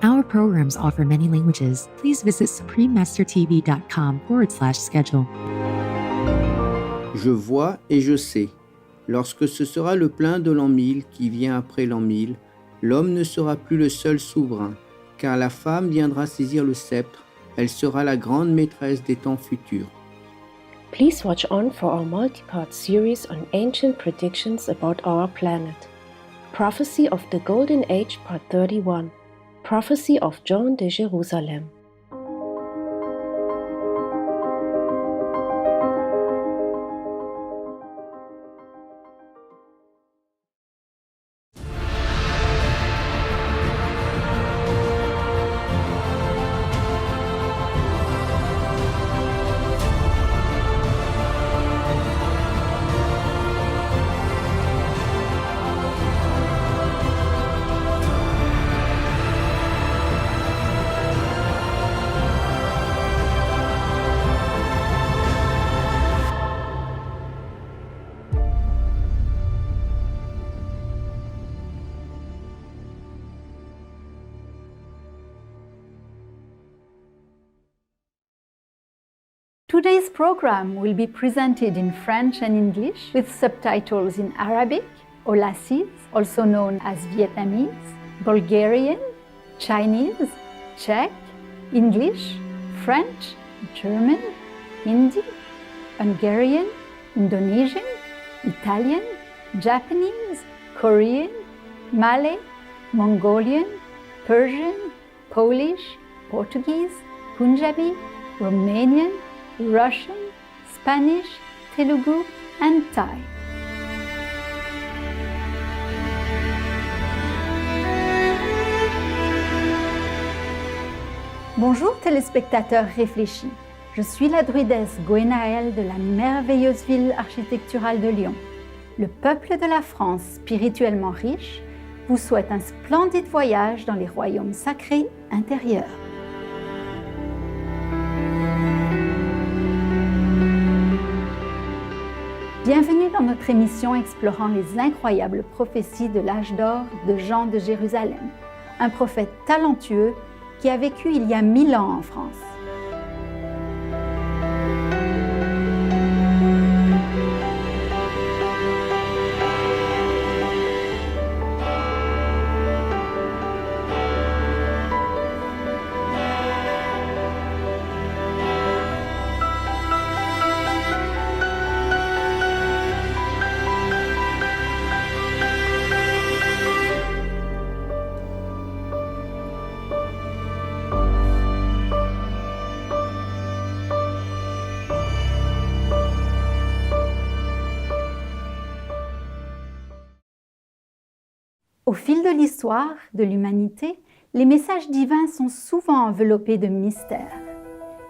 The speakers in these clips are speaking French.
Our programs offer many languages. Please visit suprememastertv.com/schedule. Je vois et je sais. Lorsque ce sera le plein de l'an 1000 qui vient après l'an 1000, l'homme ne sera plus le seul souverain, car la femme viendra saisir le sceptre. Elle sera la grande maîtresse des temps futurs. Please watch on for our multi-part series on ancient predictions about our planet. Prophecy of the Golden Age Part 31. Prophecy of John de Jerusalem. Today's program will be presented in French and English with subtitles in Arabic, Aulacese, also known as Vietnamese, Bulgarian, Chinese, Czech, English, French, German, Hindi, Hungarian, Indonesian, Italian, Japanese, Korean, Malay, Mongolian, Persian, Polish, Portuguese, Punjabi, Romanian, Russian, Spanish, Telugu, and Thai. Bonjour téléspectateurs réfléchis, je suis la druidesse Gwenaëlle de la merveilleuse ville architecturale de Lyon. Le peuple de la France, spirituellement riche, vous souhaite un splendide voyage dans les royaumes sacrés intérieurs. Bienvenue dans notre émission explorant les incroyables prophéties de l'âge d'or de Jean de Jérusalem, un prophète talentueux qui a vécu il y a 1000 ans en France. Au fil de l'histoire de l'humanité, les messages divins sont souvent enveloppés de mystères.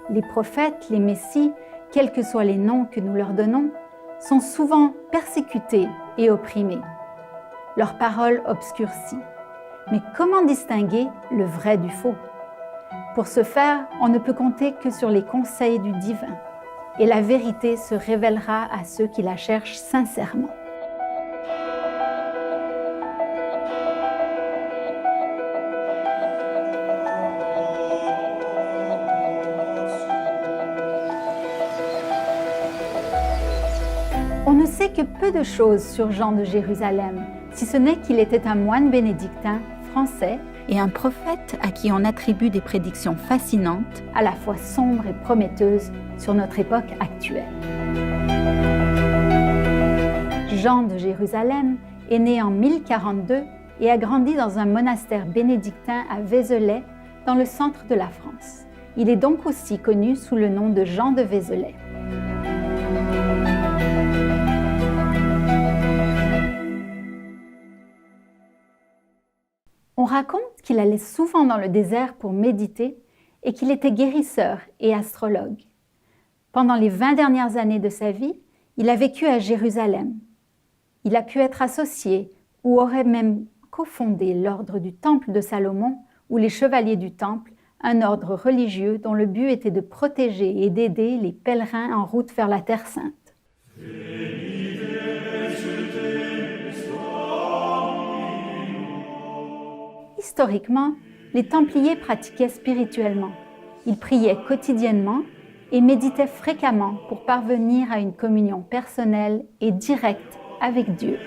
Les prophètes, les messies, quels que soient les noms que nous leur donnons, sont souvent persécutés et opprimés. Leurs paroles obscurcies. Mais comment distinguer le vrai du faux? Pour ce faire, on ne peut compter que sur les conseils du divin, et la vérité se révélera à ceux qui la cherchent sincèrement. On ne sait que peu de choses sur Jean de Jérusalem, si ce n'est qu'il était un moine bénédictin français et un prophète à qui on attribue des prédictions fascinantes, à la fois sombres et prometteuses sur notre époque actuelle. Jean de Jérusalem est né en 1042 et a grandi dans un monastère bénédictin à Vézelay, dans le centre de la France. Il est donc aussi connu sous le nom de Jean de Vézelay. On raconte qu'il allait souvent dans le désert pour méditer et qu'il était guérisseur et astrologue. Pendant les 20 dernières années de sa vie, il a vécu à Jérusalem. Il a pu être associé ou aurait même cofondé l'ordre du Temple de Salomon ou les Chevaliers du Temple, un ordre religieux dont le but était de protéger et d'aider les pèlerins en route vers la Terre Sainte. Historiquement, les Templiers pratiquaient spirituellement. Ils priaient quotidiennement et méditaient fréquemment pour parvenir à une communion personnelle et directe avec Dieu.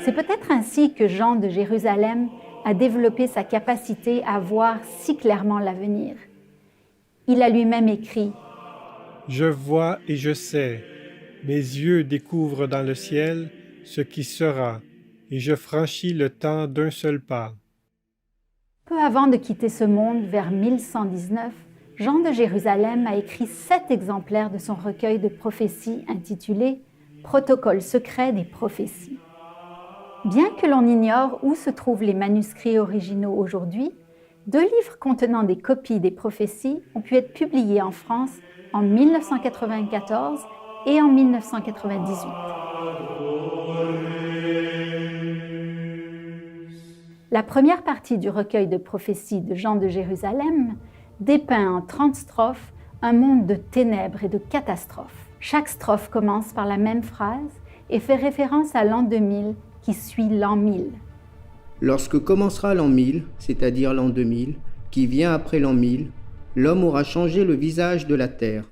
C'est peut-être ainsi que Jean de Jérusalem a développé sa capacité à voir si clairement l'avenir. Il a lui-même écrit « Je vois et je sais, mes yeux découvrent dans le ciel ce qui sera, et je franchis le temps d'un seul pas. » Peu avant de quitter ce monde, vers 1119, Jean de Jérusalem a écrit 7 exemplaires de son recueil de prophéties intitulé « Protocole secret des prophéties ». Bien que l'on ignore où se trouvent les manuscrits originaux aujourd'hui, 2 livres contenant des copies des prophéties ont pu être publiés en France en 1994 et en 1998. La première partie du recueil de prophéties de Jean de Jérusalem dépeint en 30 strophes un monde de ténèbres et de catastrophes. Chaque strophe commence par la même phrase et fait référence à l'an 2000 qui suit l'an 1000. Lorsque commencera l'an 1000, c'est-à-dire l'an 2000, qui vient après l'an 1000, l'homme aura changé le visage de la terre.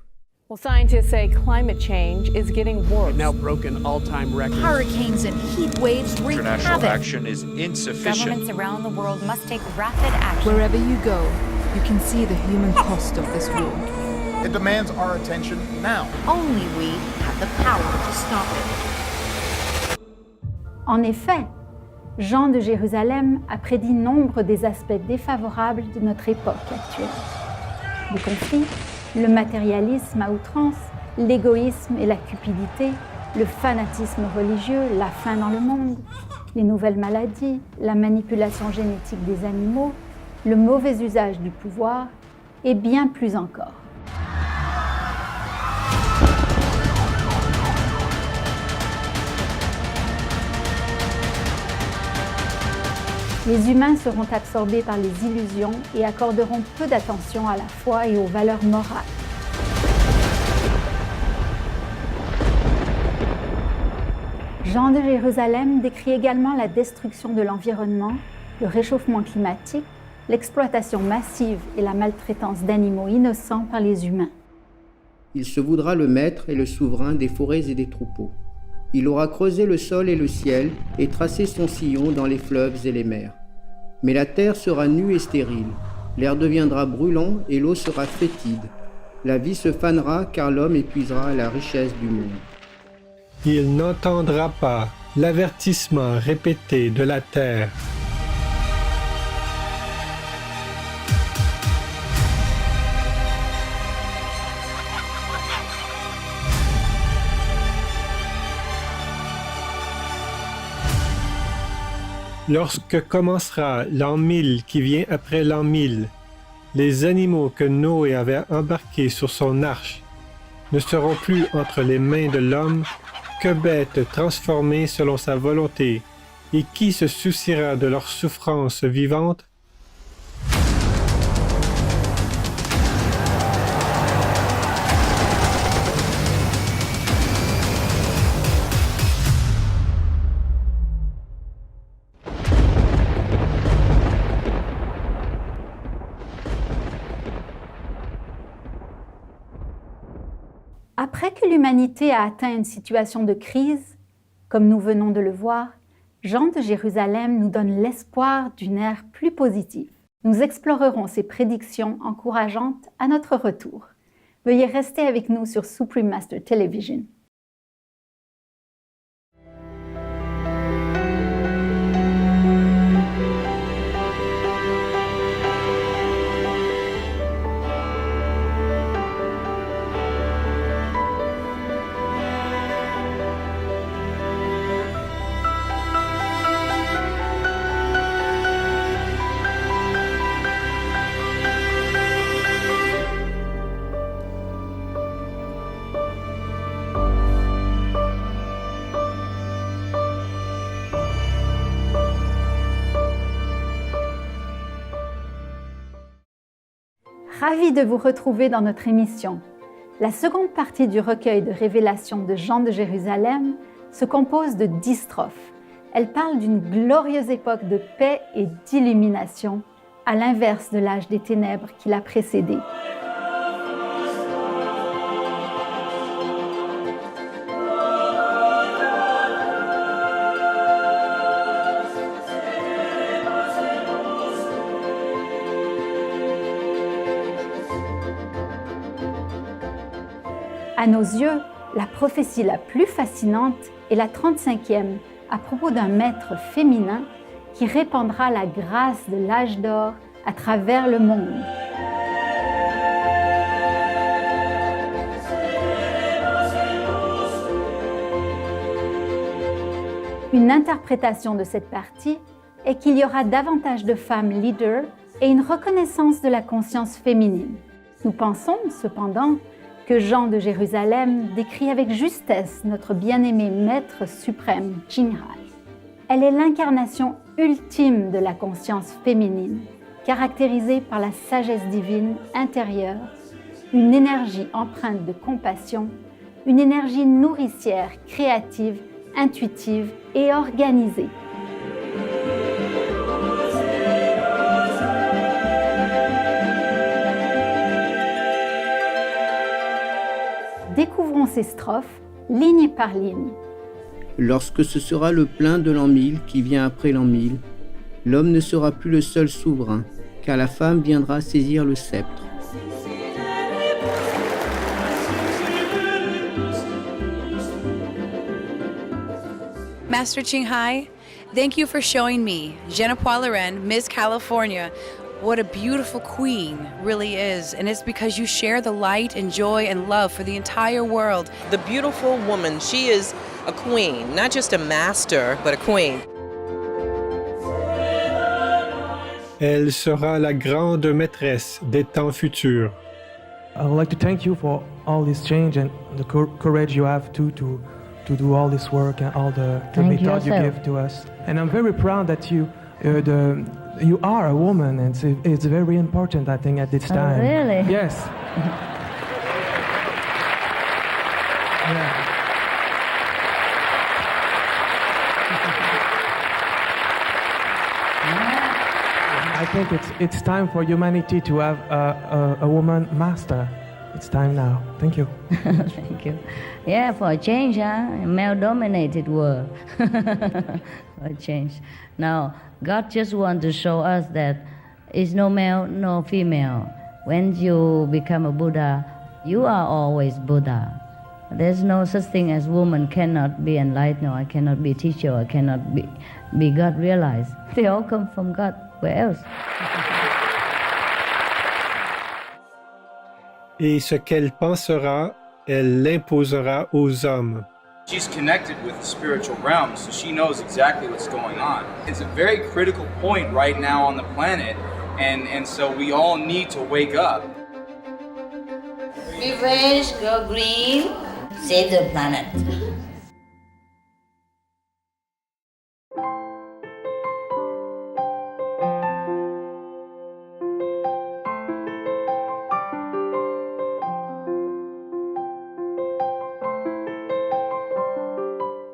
Well, scientists say climate change is getting worse. We've now broken all-time records. Hurricanes and heat waves wreak International havoc. action is insufficient. Governments around the world must take rapid action. Wherever you go, you can see the human cost of this war. It demands our attention now. Only we have the power to stop it. En effet, Jean de Jérusalem a prédit nombre des aspects défavorables de notre époque actuelle. Les conflits, le matérialisme à outrance, l'égoïsme et la cupidité, le fanatisme religieux, la faim dans le monde, les nouvelles maladies, la manipulation génétique des animaux, le mauvais usage du pouvoir et bien plus encore. Les humains seront absorbés par les illusions et accorderont peu d'attention à la foi et aux valeurs morales. Jean de Jérusalem décrit également la destruction de l'environnement, le réchauffement climatique, l'exploitation massive et la maltraitance d'animaux innocents par les humains. Il se voudra le maître et le souverain des forêts et des troupeaux. Il aura creusé le sol et le ciel et tracé son sillon dans les fleuves et les mers. Mais la terre sera nue et stérile, l'air deviendra brûlant et l'eau sera fétide. La vie se fanera car l'homme épuisera la richesse du monde. Il n'entendra pas l'avertissement répété de la terre. Lorsque commencera l'an 1000 qui vient après l'an 1000, les animaux que Noé avait embarqués sur son arche ne seront plus entre les mains de l'homme que bêtes transformées selon sa volonté, et qui se souciera de leur souffrance vivante? Après que l'humanité a atteint une situation de crise, comme nous venons de le voir, Jean de Jérusalem nous donne l'espoir d'une ère plus positive. Nous explorerons ces prédictions encourageantes à notre retour. Veuillez rester avec nous sur Supreme Master Television. Ravi de vous retrouver dans notre émission. La seconde partie du recueil de révélations de Jean de Jérusalem se compose de 10 strophes. Elle parle d'une glorieuse époque de paix et d'illumination, à l'inverse de l'âge des ténèbres qui l'a précédé. À nos yeux, la prophétie la plus fascinante est la 35e à propos d'un maître féminin qui répandra la grâce de l'âge d'or à travers le monde. Une interprétation de cette partie est qu'il y aura davantage de femmes leaders et une reconnaissance de la conscience féminine. Nous pensons cependant que Jean de Jérusalem décrit avec justesse notre bien-aimé Maître suprême, Qinghai. Elle est l'incarnation ultime de la conscience féminine, caractérisée par la sagesse divine intérieure, une énergie empreinte de compassion, une énergie nourricière, créative, intuitive et organisée. Découvrons ces strophes, ligne par ligne. Lorsque ce sera le plein de l'an 1000 qui vient après l'an 1000, l'homme ne sera plus le seul souverain, car la femme viendra saisir le sceptre. Master Qinghai, thank you for showing me, Genepois Loren, Miss California, what a beautiful queen really is. And it's because you share the light and joy and love for the entire world. The beautiful woman, she is a queen, not just a master, but a queen. Elle sera la grande maîtresse des temps futurs. I would like to thank you for all this change and the courage you have to do all this work and all the method you give to us. And I'm very proud that you are a woman, and it's very important, I think, at this time. Really? Yes. Yeah. I think it's time for humanity to have a woman master. It's time now. Thank you. Thank you. Yeah, for a change, a male-dominated world. For a change. Now, God just wants to show us that it's no male, no female. When you become a Buddha, you are always Buddha. There's no such thing as woman cannot be enlightened, or I cannot be teacher, or I cannot be God realized. They all come from God. Where else? Et ce qu'elle pensera, elle l'imposera aux hommes. She's connected with the spiritual realm, so she knows exactly what's going on. It's a very critical point right now on the planet, and so we all need to wake up. Revenge, go green, save the planet.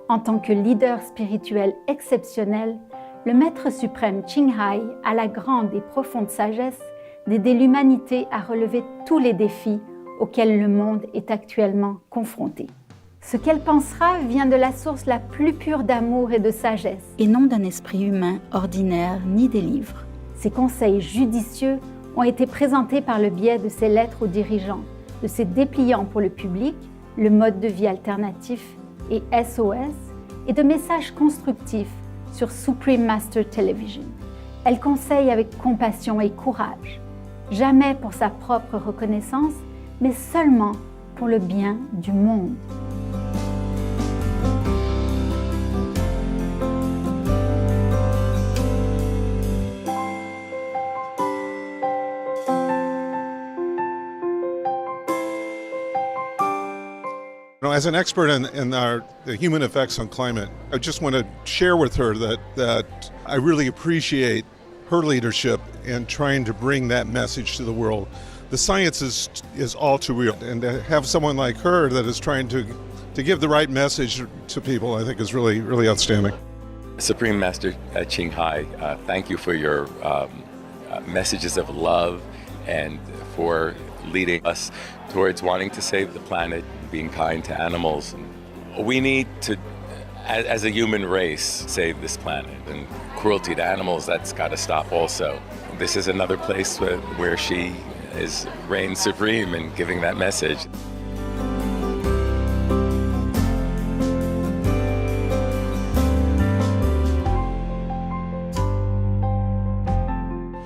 En tant que leader spirituel exceptionnel, le Maître suprême Qinghai a la grande et profonde sagesse d'aider l'humanité à relever tous les défis auxquels le monde est actuellement confronté. Ce qu'elle pensera vient de la source la plus pure d'amour et de sagesse, et non d'un esprit humain ordinaire ni des livres. Ses conseils judicieux ont été présentés par le biais de ses lettres aux dirigeants, de ses dépliants pour le public, le mode de vie alternatif et SOS, et de messages constructifs sur Supreme Master Television. Elle conseille avec compassion et courage, jamais pour sa propre reconnaissance, mais seulement pour le bien du monde. As an expert in the human effects on climate, I just want to share with her that I really appreciate her leadership in trying to bring that message to the world. The science is all too real, and to have someone like her that is trying to give the right message to people, I think is really, really outstanding. Supreme Master Ching Hai, thank you for your messages of love and for leading us towards wanting to save the planet, being kind to animals. We need to, as a human race, save this planet. And cruelty to animals, that's got to stop also. This is another place where she reigns supreme in giving that message.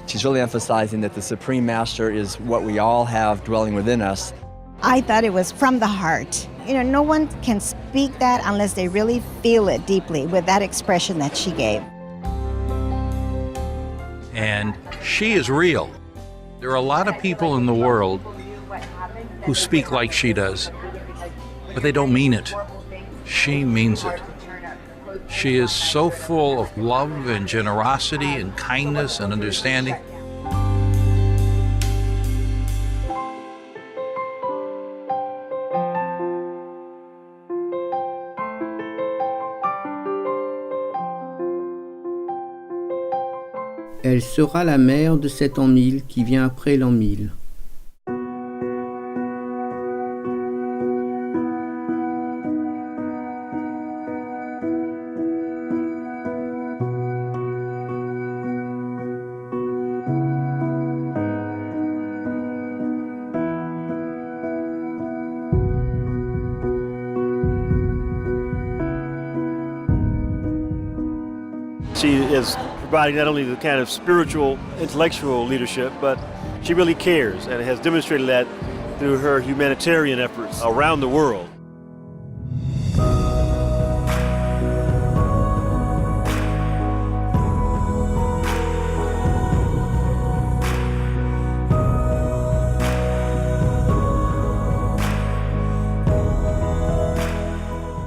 She's really emphasizing that the Supreme Master is what we all have dwelling within us. I thought it was from the heart. No one can speak that unless they really feel it deeply with that expression that she gave. And she is real. There are a lot of people in the world who speak like she does, but they don't mean it. She means it. She is so full of love and generosity and kindness and understanding. Elle sera la mère de cet an 1000 qui vient après l'an 1000. She is providing not only the kind of spiritual, intellectual leadership, but she really cares and has demonstrated that through her humanitarian efforts around the world.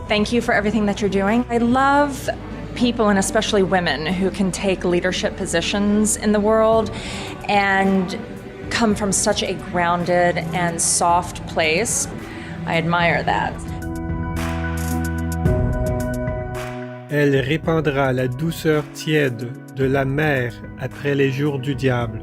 Thank you for everything that you're doing. I love people, and especially women, who can take leadership positions in the world and come from such a grounded and soft place. I admire that. Elle répandra la douceur tiède de la mer après les jours du diable.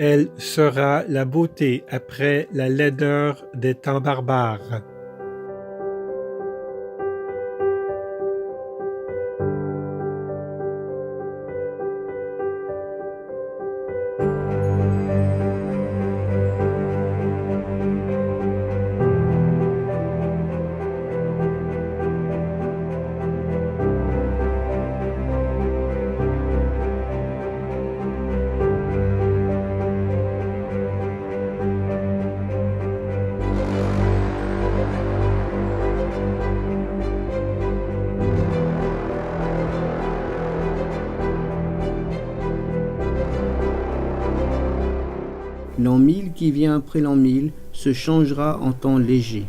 Elle sera la beauté après la laideur des temps barbares. L'an 1000 qui vient après l'an 1000 se changera en temps léger.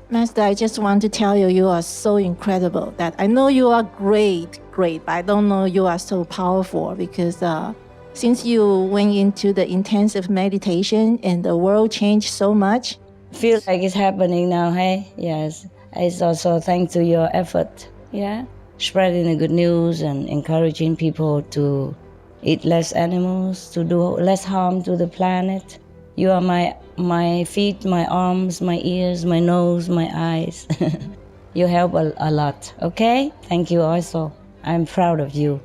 Master, I just want to tell you, you are so incredible. That I know you are great, but I don't know you are so powerful because since you went into the intensive meditation and the world changed so much. Feels like it's happening now, hey? Yes. It's also thanks to your effort, yeah? Spreading the good news and encouraging people to eat less animals, to do less harm to the planet. You are my feet, my arms, my ears, my nose, my eyes. You help a lot, okay? Thank you also. I'm proud of you.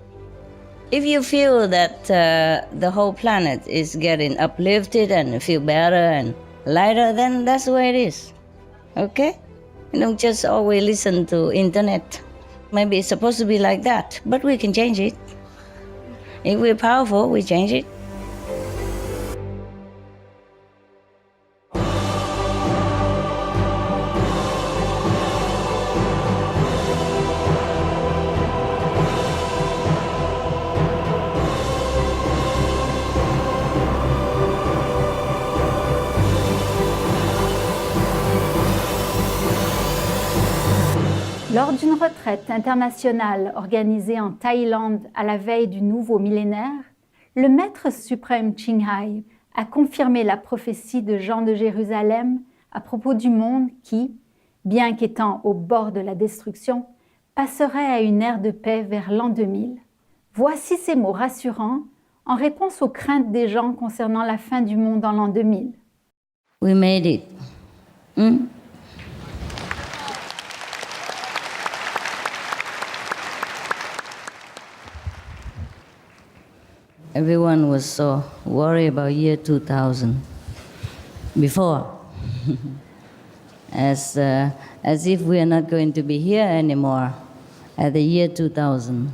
If you feel that the whole planet is getting uplifted and feel better and lighter, then that's the way it is, okay? You don't just always listen to internet. Maybe it's supposed to be like that, but we can change it. If we're powerful, we change it. Lors d'une retraite internationale organisée en Thaïlande à la veille du nouveau millénaire, le Maître suprême Ching Hai a confirmé la prophétie de Jean de Jérusalem à propos du monde qui, bien qu'étant au bord de la destruction, passerait à une ère de paix vers l'an 2000. Voici ces mots rassurants en réponse aux craintes des gens concernant la fin du monde en l'an 2000. We made it. Everyone was so worried about year 2000 before, as if we are not going to be here anymore at the year 2000.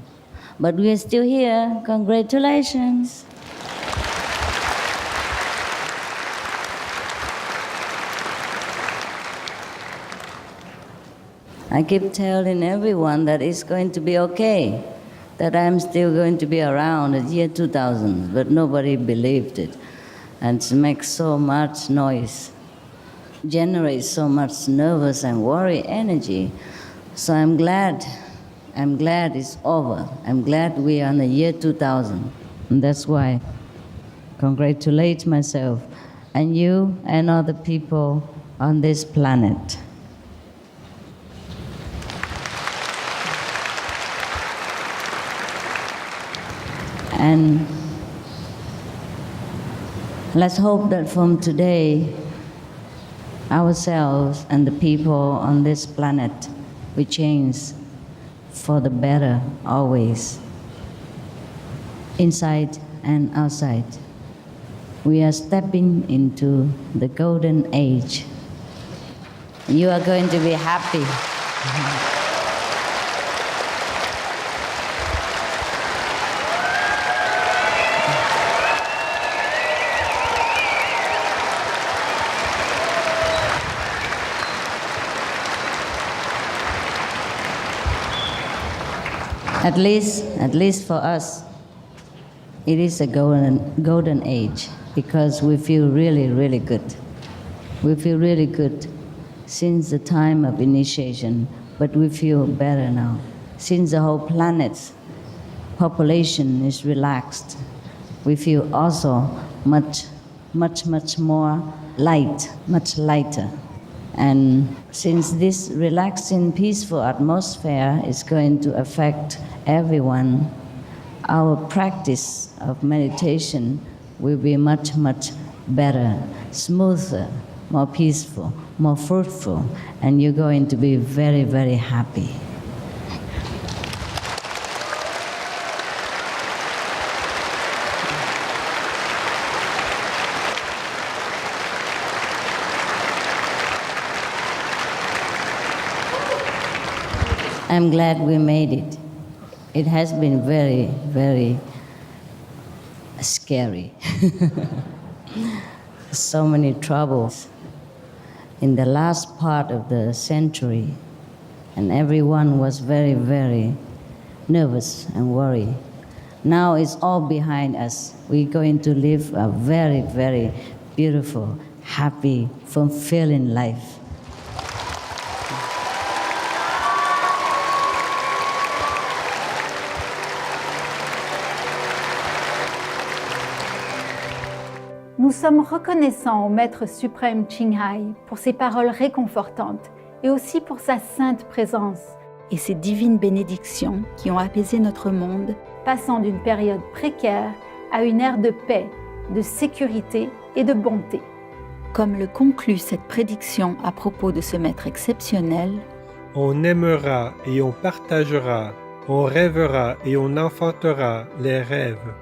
But we are still here. Congratulations. I keep telling everyone that it's going to be okay, that I'm still going to be around at year 2000, but nobody believed it. And it makes so much noise, generates so much nervous and worry energy. So I'm glad it's over. I'm glad we are in the year 2000. And that's why I congratulate myself and you and other people on this planet. And let's hope that from today, ourselves and the people on this planet will change for the better always, inside and outside. We are stepping into the golden age. You are going to be happy. At least for us, it is a golden age because we feel really, really good. We feel really good since the time of initiation, but we feel better now. Since the whole planet's population is relaxed, we feel also much more light, much lighter. And since this relaxing, peaceful atmosphere is going to affect everyone, our practice of meditation will be much better, smoother, more peaceful, more fruitful, and you're going to be very, very happy. I'm glad we made it. It has been very, very scary. So many troubles in the last part of the century, and everyone was very, very nervous and worried. Now it's all behind us. We're going to live a very, very beautiful, happy, fulfilling life. Nous sommes reconnaissants au Maître suprême Ching Hai pour ses paroles réconfortantes et aussi pour sa sainte présence et ses divines bénédictions qui ont apaisé notre monde, passant d'une période précaire à une ère de paix, de sécurité et de bonté. Comme le conclut cette prédiction à propos de ce Maître exceptionnel, on aimera et on partagera, on rêvera et on enfantera les rêves.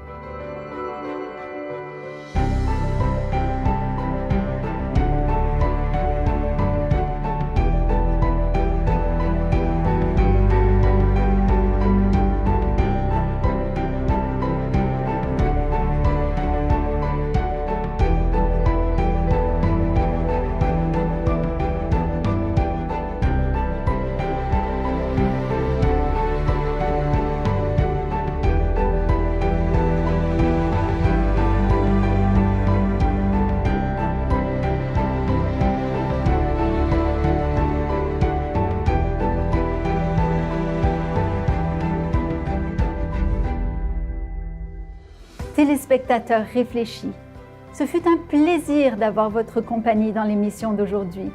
téléspectateurs réfléchis, ce fut un plaisir d'avoir votre compagnie dans l'émission d'aujourd'hui.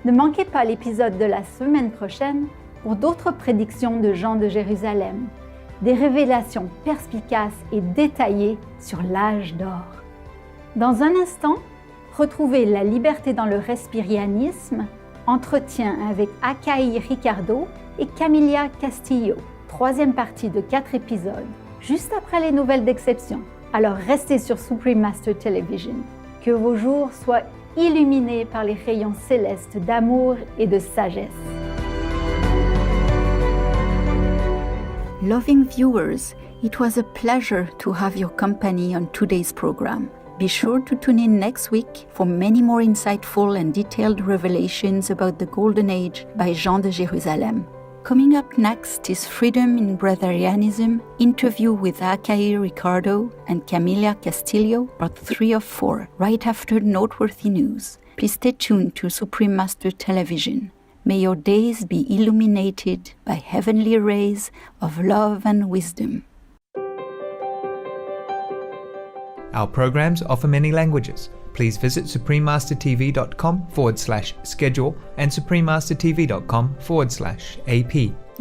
Ne manquez pas l'épisode de la semaine prochaine pour d'autres prédictions de Jean de Jérusalem, des révélations perspicaces et détaillées sur l'âge d'or. Dans un instant, retrouvez La liberté dans le respirianisme, entretien avec Akai Ricardo et Camilla Castillo, 3e partie de 4 épisodes, juste après les nouvelles d'exception. Alors restez sur Supreme Master Television. Que vos jours soient illuminés par les rayons célestes d'amour et de sagesse. Loving viewers, it was a pleasure to have your company on today's program. Be sure to tune in next week for many more insightful and detailed revelations about the Golden Age by Jean de Jérusalem. Coming up next is Freedom in Breatharianism, interview with Akai Ricardo and Camilla Castillo, part 3 of 4, right after noteworthy news. Please stay tuned to Supreme Master Television. May your days be illuminated by heavenly rays of love and wisdom. Our programs offer many languages. Please visit suprememastertv.com/schedule and suprememastertv.com/AP.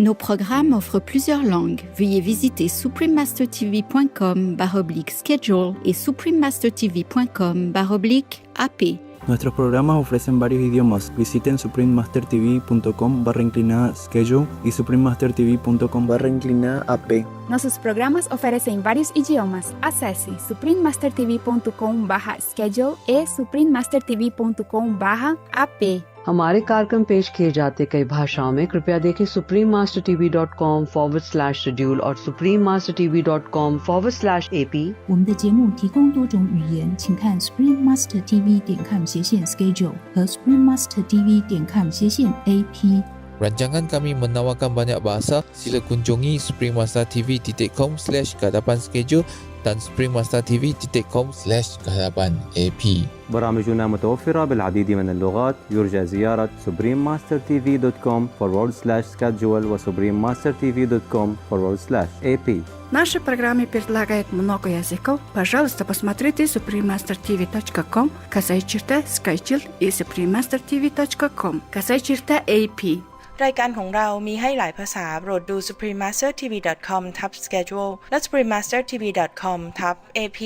Nos programmes offrent plusieurs langues. Veuillez visiter suprememastertv.com/schedule et suprememastertv.com/AP. Nuestros programas ofrecen varios idiomas. Visiten suprememastertv.com/schedule y suprememastertv.com/AP. Nossos programas oferecem vários idiomas. Acesse suprememastertv.com/schedule e suprememastertv.com/AP. हमारे कार्यक्रम पेश किए जाते कई भाषाओं में कृपया देखें suprememastertv.com/schedule और suprememastertv.com/AP。我们的节目提供多种语言，请看 suprememastertv.com/schedule 和 suprememastertv.com/AP。 Rancangan kami menawarkan banyak bahasa. Sila kunjungi suprememastertv.com/kehadapan-schedule dan suprememastertv.com/kehadapan-AP. برامجنا متوفرة بالعديد من اللغات. يرجى زيارة suprememastertv.com/schedule و suprememastertv.com/AP. Наши программы предлагают много языков. Пожалуйста, посмотрите suprememastertv.com, /schedule и suprememastertv.com, /AP รายการของเรามีให้หลายภาษาโปรดดู suprememastertv.com/schedule และ suprememastertv.com/AP